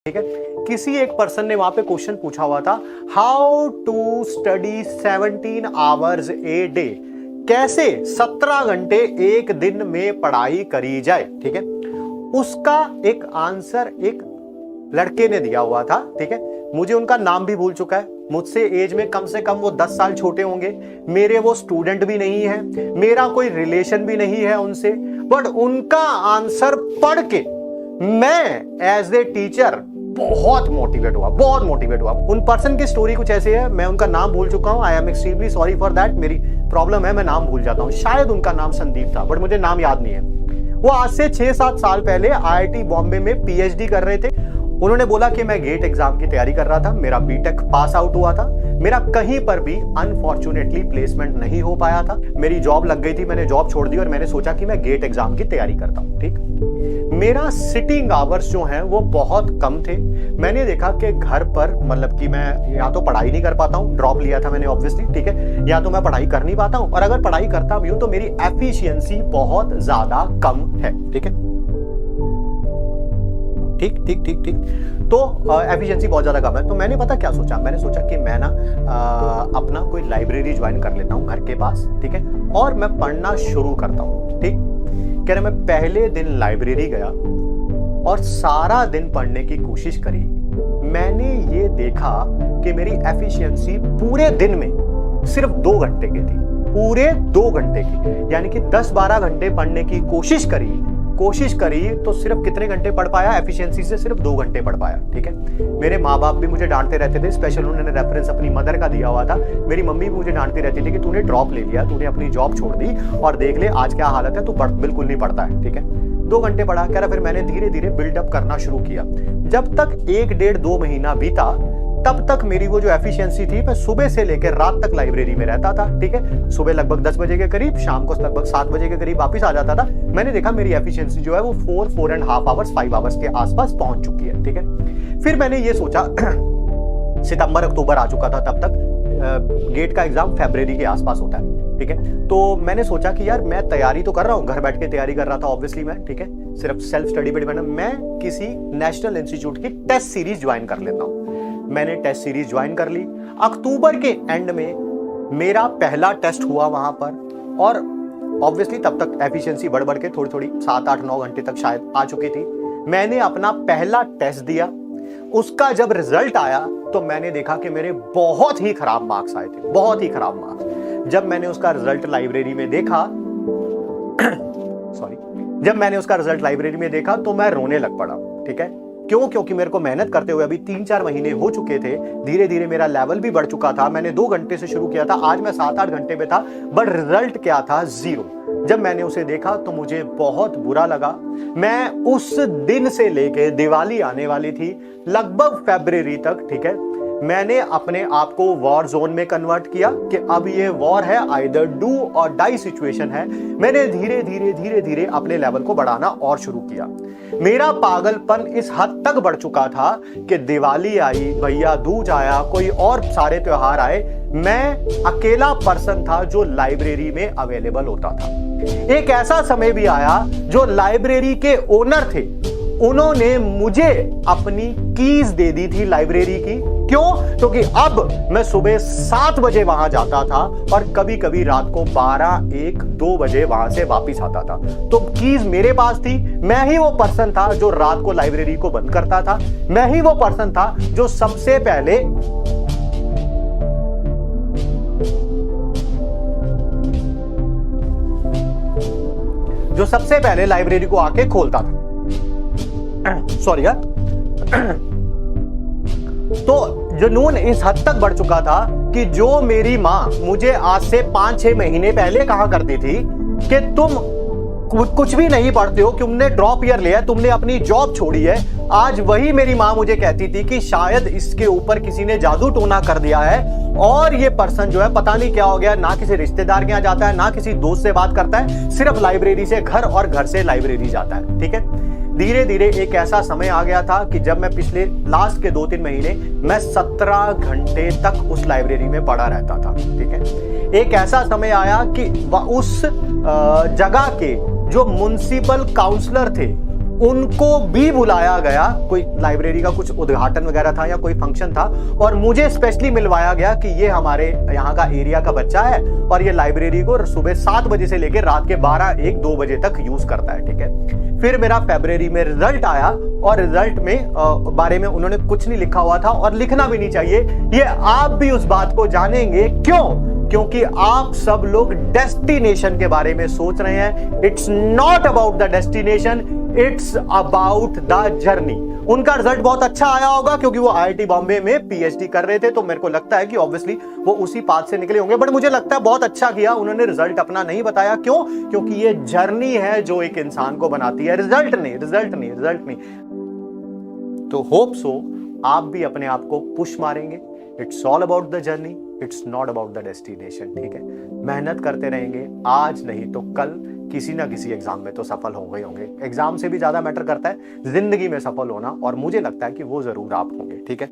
ठीक है। किसी एक पर्सन ने वहां पे क्वेश्चन पूछा हुआ था, how to study 17 hours a day, कैसे 17 घंटे एक दिन में पढ़ाई करी जाए। ठीक है, उसका एक आंसर एक लड़के ने दिया हुआ था। ठीक है, मुझे उनका नाम भी भूल चुका है, मुझसे एज में कम से कम वो 10 साल छोटे होंगे, मेरे वो स्टूडेंट भी नहीं है, मेरा कोई रिलेशन भी नहीं है उनसे, बट उनका आंसर पढ़ के मैं एज ए टीचर बहुत मोटिवेट हुआ। उन पर्सन की स्टोरी कुछ ऐसे है, मैं उनका नाम भूल चुका हूं, I am extremely sorry for that, मेरी प्रॉब्लम है, मैं नाम भूल जाता हूं। शायद उनका नाम संदीप था, बट मुझे नाम याद नहीं है। वो आज से 6-7 साल पहले आईआईटी बॉम्बे में पीएचडी कर रहे थे। उन्होंने बोला कि मैं गेट एग्जाम की तैयारी कर रहा था, मेरा बीटेक पास आउट हुआ था, मेरा कहीं पर भी अनफॉर्चुनेटली प्लेसमेंट नहीं हो पाया था, मेरी जॉब लग गई थी, मैंने जॉब छोड़ दी और मैंने सोचा कि मैं गेट एग्जाम की तैयारी करता हूं। ठीक, मेरा सिटिंग आवर्स जो हैं वो बहुत कम थे। मैंने देखा कि घर पर मतलब कि मैं या तो पढ़ाई नहीं कर पाता हूं, ड्रॉप लिया था मैंने ऑब्वियसली, ठीक है, या तो मैं पढ़ाई कर नहीं पाता हूं, और अगर पढ़ाई करता भी हूं तो मेरी एफिशिएंसी बहुत ज्यादा कम है। ठीक है, ठीक, तो एफिशिएंसी बहुत ज्यादा कम है। तो मैंने पता क्या सोचा, मैंने सोचा कि मैं ना अपना कोई लाइब्रेरी ज्वाइन कर लेता हूं घर के पास। ठीक है, और मैं पढ़ना शुरू करता हूं। ठीक, कह रहे मैं पहले दिन लाइब्रेरी गया और सारा दिन पढ़ने की कोशिश करी। मैंने ये देखा कि मेरी एफिशिएंसी पूरे दिन में सिर्फ 2 घंटे की थी, पूरे 2 घंटे की, यानी कि 10-12 घंटे पढ़ने की कोशिश करी तो सिर्फ कितने घंटे पढ़ पाया, एफिशिएंसी से सिर्फ 2 घंटे पढ़ पाया। ठीक है, मेरे माँ बाप भी मुझे डांटते रहते थे, स्पेशल उन्होंने रेफरेंस अपनी मदर का दिया हुआ था। मेरी मम्मी भी मुझे डांटती रहती थी कि तूने ड्रॉप ले लिया, तूने अपनी जॉब छोड़ दी और देख ले आज क्या हालत है, तू बिल्कुल नहीं पढ़ता है। ठीक है, 2 घंटे पढ़ा, कह रहा फिर मैंने धीरे धीरे बिल्डअप करना शुरू किया। जब तक 1-1.5-2 महीना बीता, तब तक मेरी वो जो एफिशिएंसी थी, मैं सुबह से लेकर रात तक लाइब्रेरी में रहता था। ठीक है, सुबह लगभग 10 बजे के करीब, शाम को लगभग 7 बजे के करीब वापस आ जाता था। मैंने देखा मेरी एफिशिएंसी जो है वो 4.5 आवर्स 5 आवर्स के आसपास पहुंच चुकी है। ठीक है, फिर मैंने ये सोचा सितंबर अक्टूबर आ चुका था तब तक, गेट का एग्जाम फरवरी के आसपास होता है। ठीक है, तो मैंने सोचा कि यार मैं तैयारी तो कर रहा हूँ, घर बैठ के तैयारी कर रहा था ऑब्वियसली मैं। ठीक है, सिर्फ सेल्फ स्टडी पे डिपेंड, मैं किसी नेशनल इंस्टीट्यूट की टेस्ट सीरीज ज्वाइन कर लेता हूँ। मैंने टेस्ट सीरीज ज्वाइन कर ली। अक्टूबर के एंड में मेरा पहला टेस्ट हुआ वहां पर, और ऑब्वियसली तब तक एफिशिएंसी बढ़ के थोड़ी 7-8-9 घंटे तक शायद आ चुकी थी। मैंने अपना पहला टेस्ट दिया, उसका जब रिजल्ट आया तो मैंने देखा कि मेरे बहुत ही खराब मार्क्स आए थे, बहुत ही खराब मार्क्स। जब मैंने उसका रिजल्ट लाइब्रेरी में देखा तो मैं रोने लग पड़ा। ठीक है, क्यों? क्योंकि मेरे को मेहनत करते हुए अभी 3-4 महीने हो चुके थे, धीरे धीरे मेरा लेवल भी बढ़ चुका था। मैंने 2 घंटे से शुरू किया था, आज मैं 7-8 घंटे पे था, बट रिजल्ट क्या था? 0। जब मैंने उसे देखा तो मुझे बहुत बुरा लगा। मैं उस दिन से लेके दिवाली आने वाली थी लगभग फरवरी तक, ठीक है, मैंने अपने आप को वॉर जोन में कन्वर्ट किया कि अब ये वॉर है, आइदर डू और डाई सिचुएशन है। मैंने धीरे धीरे अपने लेवल को बढ़ाना और शुरू किया। मेरा पागलपन इस हद तक बढ़ चुका था कि दिवाली आई, भैया दूज आया, कोई और सारे त्योहार आए, मैं अकेला पर्सन था जो लाइब्रेरी में अवेलेबल होता था। एक ऐसा समय भी आया जो लाइब्रेरी के ओनर थे, उन्होंने मुझे अपनी कीज दे दी थी लाइब्रेरी की। क्यों? क्योंकि अब मैं सुबह 7 बजे वहां जाता था और कभी कभी रात को 12-1-2 बजे वहां से वापस आता था। तो कीज मेरे पास थी। मैं ही वो पर्सन था जो रात को लाइब्रेरी को बंद करता था। मैं ही वो पर्सन था जो सबसे पहले लाइब्रेरी को आके खोलता था। सॉरी यार। तो जुनून इस हद तक बढ़ चुका था कि जो मेरी मां मुझे आज से 5-6 महीने पहले कहा करती थी कि तुम कुछ भी नहीं पढ़ते हो, तुमने ड्रॉप ईयर लिया है, तुमने अपनी जॉब छोड़ी है, आज वही मेरी मां मुझे कहती थी कि शायद इसके ऊपर किसी ने जादू टोना कर दिया है और ये पर्सन जो है पता नहीं क्या हो गया, ना किसी रिश्तेदार के यहाँ जाता है, ना किसी दोस्त से बात करता है, सिर्फ लाइब्रेरी से घर और घर से लाइब्रेरी जाता है। ठीक है, धीरे धीरे एक ऐसा समय आ गया था कि जब मैं पिछले लास्ट के 2-3 महीने मैं 17 घंटे तक उस लाइब्रेरी में पढ़ा रहता था। ठीक है, एक ऐसा समय आया कि उस जगह के जो म्युनिसिपल काउंसलर थे उनको भी बुलाया गया, कोई लाइब्रेरी का कुछ उद्घाटन वगैरह था या कोई फंक्शन था, और मुझे स्पेशली मिलवाया गया कि ये हमारे यहाँ का एरिया का बच्चा है और ये लाइब्रेरी को सुबह 7 बजे से लेकर रात के 12, 1, 2 बजे तक यूज करता है, ठीक है। फिर मेरा फरवरी में रिजल्ट आया और रिजल्ट में बारे में उन्होंने कुछ नहीं लिखा हुआ था, और लिखना भी नहीं चाहिए। ये आप भी उस बात को जानेंगे, क्यों? क्योंकि आप सब लोग डेस्टिनेशन के बारे में सोच रहे हैं। It's not about the destination, it's about the journey. उनका रिजल्ट बहुत अच्छा आया होगा क्योंकि वो आईआईटी बॉम्बे में पीएचडी कर रहे थे, तो मेरे को लगता है कि ऑब्वियसली वो उसी पाथ से निकले होंगे, बट मुझे लगता है बहुत अच्छा किया उन्होंने रिजल्ट अपना नहीं बताया। क्यों? क्योंकि ये जर्नी है जो एक इंसान को बनाती है, रिजल्ट नहीं। तो होप सो आप भी अपने आप को पुश मारेंगे। It's all about the journey, it's not about the destination, ठीक है। मेहनत करते रहेंगे, आज नहीं तो कल किसी ना किसी एग्जाम में तो सफल होंगे। एग्जाम से भी ज्यादा मैटर करता है जिंदगी में सफल होना, और मुझे लगता है कि वो जरूर आप होंगे, ठीक है।